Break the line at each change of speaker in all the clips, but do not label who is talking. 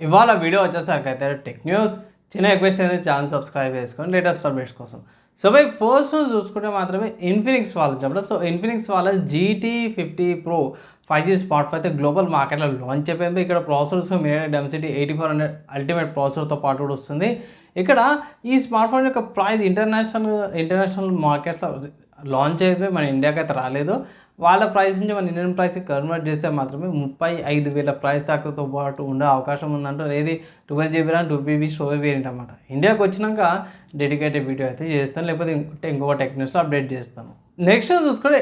ఇవాళ వీడియో వచ్చేసరికి అయితే టెక్ న్యూస్ చిన్న రిక్వెస్ట్ అయితే ఛానల్ సబ్స్క్రైబ్ చేసుకొని లేటెస్ట్ అప్డేట్స్ కోసం. సో బై ఫస్ట్ చూసుకుంటే మాత్రమే ఇన్ఫినిక్స్ వాళ్ళు చెప్పడం. సో ఇన్ఫినిక్స్ వాళ్ళ GT50 Pro 5G smart phone అయితే గ్లోబల్ మార్కెట్లో లాంచ్ అయిపోయింది. ఇక్కడ ప్రాసెసర్స్ మీడియా డెన్సిటీ 8400 అల్టిమేట్ ప్రాసెసర్తో పాటు కూడా వస్తుంది. ఇక్కడ ఈ స్మార్ట్ ఫోన్ యొక్క ప్రైస్ ఇంటర్నేషనల్ మార్కెట్స్లో లాంచ్ అయిపోయి మన ఇండియాకి అయితే రాలేదు. వాళ్ళ ప్రైస్ నుంచి మన ఇండియన్ ప్రైస్కి కన్వర్ట్ చేస్తే మాత్రమే 35,000 ప్రైస్ దాకాతో పాటు ఉండే అవకాశం ఉందంటే ఏది 12GB RAM 2GB storage variant అనమాట. ఇండియాకి వచ్చినాక డెడికేటెడ్ వీడియో అయితే చేస్తాను, లేకపోతే ఇంకొక టెక్ న్యూస్లో అప్డేట్ చేస్తాను. నెక్స్ట్ చూసుకుంటే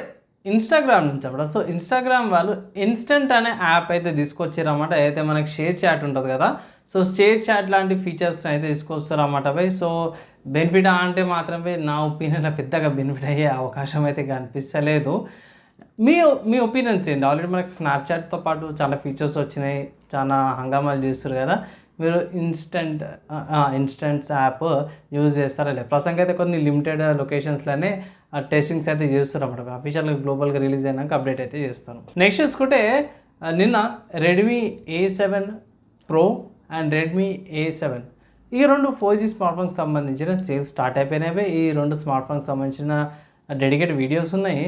ఇన్స్టాగ్రామ్ నుంచి అప్పుడు. సో ఇన్స్టాగ్రామ్ వాళ్ళు ఇన్స్టెంట్ అనే యాప్ అయితే తీసుకొచ్చారన్నమాట. అయితే మనకి షేర్ చాట్ ఉంటుంది కదా, సో షేర్ చాట్ లాంటి ఫీచర్స్ అయితే తీసుకొస్తారన్నమాట బై. సో బెనిఫిట్ అంటే మాత్రమే నా ఒపీనియన్లో పెద్దగా బెనిఫిట్ అయ్యే అవకాశం అయితే కనిపిస్తలేదు. మీ ఒపీనియన్స్ ఏంటి? ఆల్రెడీ మనకి స్నాప్చాట్తో పాటు చాలా ఫీచర్స్ వచ్చినాయి, చాలా హంగామాలు చేస్తారు కదా. మీరు ఇన్స్టెంట్స్ యాప్ యూజ్ చేస్తారా లేదు? ప్రస్తుతానికి అయితే కొన్ని లిమిటెడ్ లొకేషన్స్లోనే టెస్టింగ్స్ అయితే చేస్తారు అన్నమాట. అఫీషియల్గా గ్లోబల్గా రిలీజ్ అయినాక అప్డేట్ అయితే చేస్తాను. నెక్స్ట్ చూసుకుంటే నిన్న Redmi A7 Pro and Redmi A7 ఈ రెండు 4G స్మార్ట్ ఫోన్కి సంబంధించిన సేల్స్ స్టార్ట్ అయిపోయినాయి. ఈ రెండు స్మార్ట్ ఫోన్కి సంబంధించిన డెడికేటెడ్ వీడియోస్ ఉన్నాయి.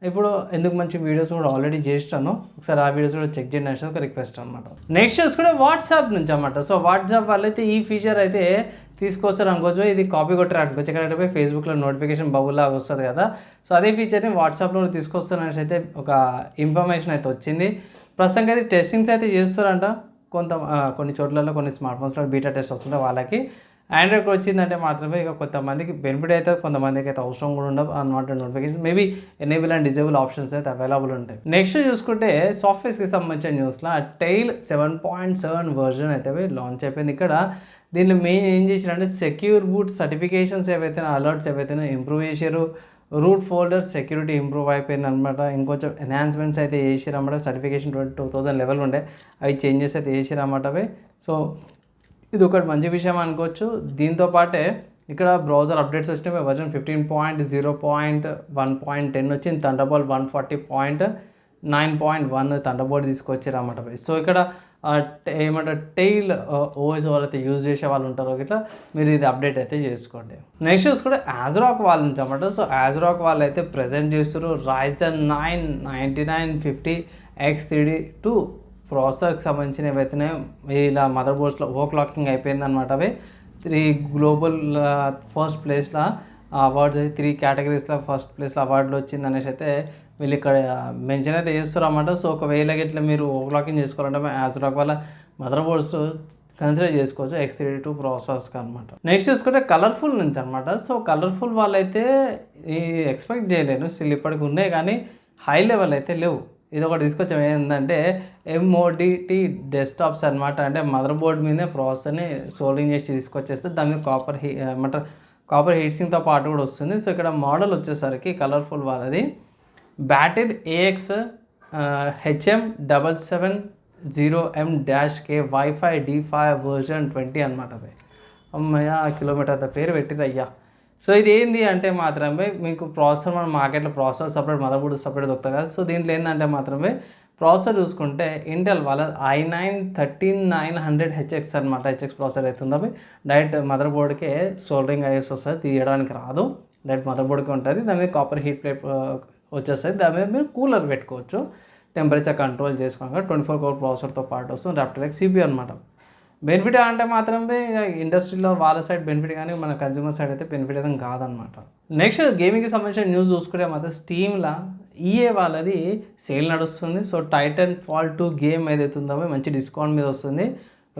ఇప్పుడు ఎందుకు మంచి వీడియోస్ కూడా ఆల్రెడీ చేస్తాను, ఒకసారి ఆ వీడియోస్ కూడా చెక్ చేయండి అనేది ఒక రిక్వెస్ట్ అనమాట. నెక్స్ట్ చూసుకుంటే వాట్సాప్ నుంచి అన్నమాట. సో వాట్సాప్ వాళ్ళైతే ఈ ఫీచర్ అయితే తీసుకొస్తారు అనుకోవచ్చు. ఇది కాపీ కొట్టారు అనుకోవచ్చు. ఎక్కడైతే ఫేస్బుక్లో నోటిఫికేషన్ బబుల్ లాగా వస్తుంది కదా, సో అదే ఫీచర్ని వాట్సాప్లో తీసుకొస్తారనేసి అయితే ఒక ఇన్ఫర్మేషన్ అయితే వచ్చింది. ప్రస్తుతానికి అయితే టెస్టింగ్స్ అయితే చేస్తారంట. కొన్ని చోట్లలో కొన్ని స్మార్ట్ ఫోన్స్లో బీటా టెస్ట్ వస్తుంటే వాళ్ళకి ఆండ్రాయిడ్కి వచ్చిందంటే మాత్రమే ఇక కొంతమందికి బెనిఫిట్ అయితే, కొంతమందికి అయితే అవసరం కూడా ఉండవు అన్నమాట. Notification maybe enable and disable options అయితే అవైలబుల్ ఉంటాయి. నెక్స్ట్ చూసుకుంటే సాఫ్ట్వేర్స్కి సంబంధించిన న్యూస్లో టైల్ 7.7 వర్జన్ అయితే లాంచ్ అయిపోయింది. ఇక్కడ దీనిలో మెయిన్ ఏం చేశారంటే సెక్యూర్ బూట్ సర్టిఫికేషన్స్ ఏవైతే అలర్ట్స్ ఏవైతే ఇంప్రూవ్ చేశారు. రూట్ ఫోల్డర్ సెక్యూరిటీ ఇంప్రూవ్ అయిపోయింది అనమాట. ఇంకొంచెం ఎన్హాన్స్మెంట్స్ అయితే చేసిరన్నమాట. సర్టిఫికేషన్ 2000 లెవెల్ ఉండే, అవి చేంజెస్ అయితే చేసిరన్నమాట అవి. సో ఇది ఒకటి మంచి విషయం అనుకోవచ్చు. దీంతో పాటే ఇక్కడ బ్రౌజర్ అప్డేట్స్ వచ్చినాయి. వర్జన్ 15.0.1.10 వచ్చింది. థండర్బోల్ట్ 140.9.1 థండర్బోల్ట్ తీసుకొచ్చారు అన్నమాట. సో ఇక్కడ ఏమంటారు టైల్ ఓఎస్ వాళ్ళైతే యూజ్ చేసే వాళ్ళు ఉంటారో ఇట్లా మీరు ఇది అప్డేట్ అయితే చేసుకోండి. నెక్స్ట్ చూసుకుంటే ASRock వాళ్ళ నుంచి అన్నమాట. సో ASRock వాళ్ళు అయితే ప్రజెంట్ చేస్తారు Ryzen 9 9950X3D2 ప్రాసెసర్కి సంబంధించిన ఏవైతే ఇలా మదర్ బోర్డ్స్లో ఓవర్క్లాకింగ్ అయిపోయిందనమాట. అవి 3 గ్లోబల్ ఫస్ట్ ప్లేస్లో అవార్డ్స్ అయితే 3 కేటగిరీస్లో ఫస్ట్ ప్లేస్లో అవార్డులు వచ్చింది అనేసి అయితే వీళ్ళు ఇక్కడ మెన్షన్ అయితే చేస్తారు అన్నమాట. సో ఒకవేళ ఇట్లా మీరు ఓవర్క్లాకింగ్ చేసుకోవాలంటే ASRock వాళ్ళ మదర్ బోర్డ్స్ కన్సిడర్ చేసుకోవచ్చు X3D2 ప్రాసెసర్స్కి అనమాట. నెక్స్ట్ చూసుకుంటే కలర్ఫుల్ నుంచి అనమాట. సో కలర్ఫుల్ వాళ్ళైతే ఎక్స్పెక్ట్ చేయలేను, స్టిల్ ఇప్పటికి ఉన్నాయి కానీ హై లెవెల్ అయితే లేవు. ఇది ఒకటి తీసుకొచ్చాం ఏంటంటే MODT డెస్క్టాప్స్ అనమాట. అంటే మదర్ బోర్డ్ మీదే ప్రాసెసర్ని సోల్డింగ్ చేసి తీసుకొచ్చేస్తే దాని మీద కాపర్ హీట్సింగ్తో పాటు కూడా వస్తుంది. సో ఇక్కడ మోడల్ వచ్చేసరికి కలర్ఫుల్ వాళ్ళది battle AX HM770M-K wifi D5 version 20 అనమాట. అవి అమ్మయ్య కిలోమీటర్ పేరు పెట్టింది అయ్యా. సో ఇది ఏంది అంటే మాత్రమే మీకు ప్రాసెసర్ మన మార్కెట్లో processor separate mother board separate దొరుకుతుంది కదా. సో దీంట్లో ఏంటంటే మాత్రమే ప్రాసెసర్ చూసుకుంటే ఇంటెల్ వాళ్ళ i9-13900HX అనమాట. HX ప్రాసెసర్ అవుతుంది. అవి డైరెక్ట్ మదర్ బోర్డ్కే సోల్డరింగ్ అయ్యేసి వస్తుంది, తీయడానికి రాదు. డైరెక్ట్ మదర్ బోర్డ్కి ఉంటుంది. దాని మీద కాపర్ హీట్ ప్లేట్ వచ్చేస్తుంది. దాని మీద మీరు కూలర్ పెట్టుకోవచ్చు, టెంపరేచర్ కంట్రోల్ చేసుకోగా 24 కోర్ ప్రాసెసర్తో పాటు వస్తుంది. Raptor X CPU అనమాట. బెనిఫిట్ అంటే మాత్రమే ఇండస్ట్రీలో వాళ్ళ సైడ్ బెనిఫిట్ కానీ మన కన్జ్యూమర్ సైడ్ అయితే బెనిఫిట్ అయితే కాదనమాట. నెక్స్ట్ గేమింగ్కి సంబంధించిన న్యూస్ చూసుకుంటే మాత్రం స్టీమ్లో EA వాళ్ళది సేల్ నడుస్తుంది. సో Titanfall 2 గేమ్ ఏదైతే ఉందో మంచి డిస్కౌంట్ మీద వస్తుంది.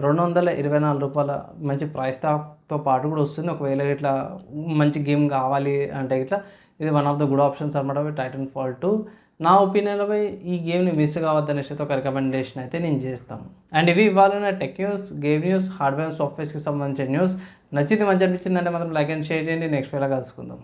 $224 మంచి ప్రైస్తో పాటు కూడా వస్తుంది. ఒకవేళ ఇట్లా మంచి గేమ్ కావాలి అంటే ఇట్లా ఇది one of the good options అనమాట. Titanfall 2 నా ఒపీనియన్లో ఈ గేమ్ని మిస్ కావద్దనేసి ఒక రికమెండేషన్ అయితే నేను చేస్తాను. అండ్ ఇవి ఇవ్వాలన్న tech news, game news, hardware సాఫ్ట్వేర్స్కి సంబంధించిన న్యూస్. నచ్చింది మంచి అనిపించిందంటే మాత్రం లైక్ అండ్ షేర్ చేయండి. నెక్స్ట్ వేళ కలుసుకుందాం.